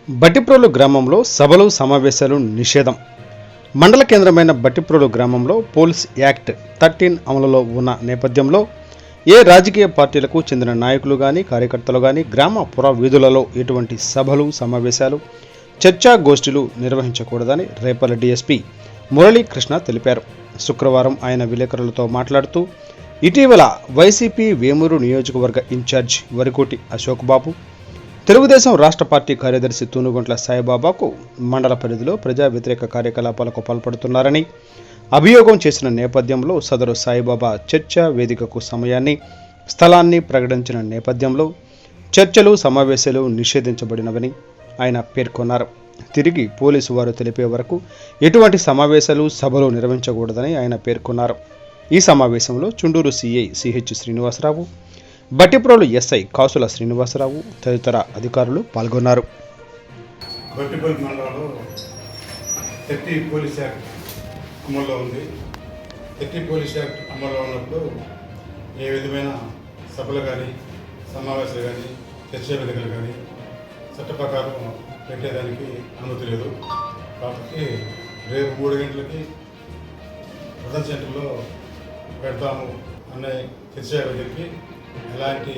బట్టిప్రోలు గ్రామంలో సభలు సమావేశాలు నిషేధం. మండల కేంద్రమైన బట్టిప్రోలు గ్రామంలో పోలీస్ యాక్ట్ 13 అమలులో ఉన్న నేపథ్యంలో ఏ రాజకీయ పార్టీలకు చెందిన నాయకులు కానీ కార్యకర్తలు కానీ గ్రామ పుర వీధులలో ఎటువంటి సభలు సమావేశాలు చర్చా గోష్ఠులు నిర్వహించకూడదని రేపల్లి డీఎస్పీ మురళీకృష్ణ తెలిపారు. శుక్రవారం ఆయన విలేకరులతో మాట్లాడుతూ ఇటీవల వైసీపీ వేమూరు నియోజకవర్గ ఇన్ఛార్జ్ వరికోటి అశోక్ బాబు, తెలుగుదేశం రాష్ట్ర పార్టీ కార్యదర్శి తూనుగుంట్ల సాయిబాబాకు మండల పరిధిలో ప్రజా వ్యతిరేక కార్యకలాపాలకు పాల్పడుతున్నారని అభియోగం చేసిన నేపథ్యంలో సదరు సాయిబాబా చర్చా వేదికకు సమయాన్ని, స్థలాన్ని ప్రకటించిన నేపథ్యంలో చర్చలు సమావేశాలు నిషేధించబడినవని ఆయన పేర్కొన్నారు. తిరిగి పోలీసు వారు తెలిపే వరకు ఎటువంటి సమావేశాలు సభలు నిర్వహించకూడదని ఆయన పేర్కొన్నారు. ఈ సమావేశంలో Chunduru CI CH Srinivasarao, Bhattiprolu SI Kasula Srinivasarao తదితర అధికారులు పాల్గొన్నారు. బట్టిప్రోలు మండలంలో 30 పోలీస్ యాక్ట్ అమల్లో ఉంది. 30 పోలీస్ యాక్ట్ అమల్లో ఉన్నప్పుడు ఏ విధమైన సభలు కానీ సమావేశాలు కానీ చర్చా వేదికలు కానీ చట్ట ప్రకారం పెట్టేదానికి అనుమతి లేదు. కాబట్టి రేపు 3 గంటలకి ప్రధాన సెంటర్లో పెడతాము అనే చర్చా వేదికకి ఎలాంటి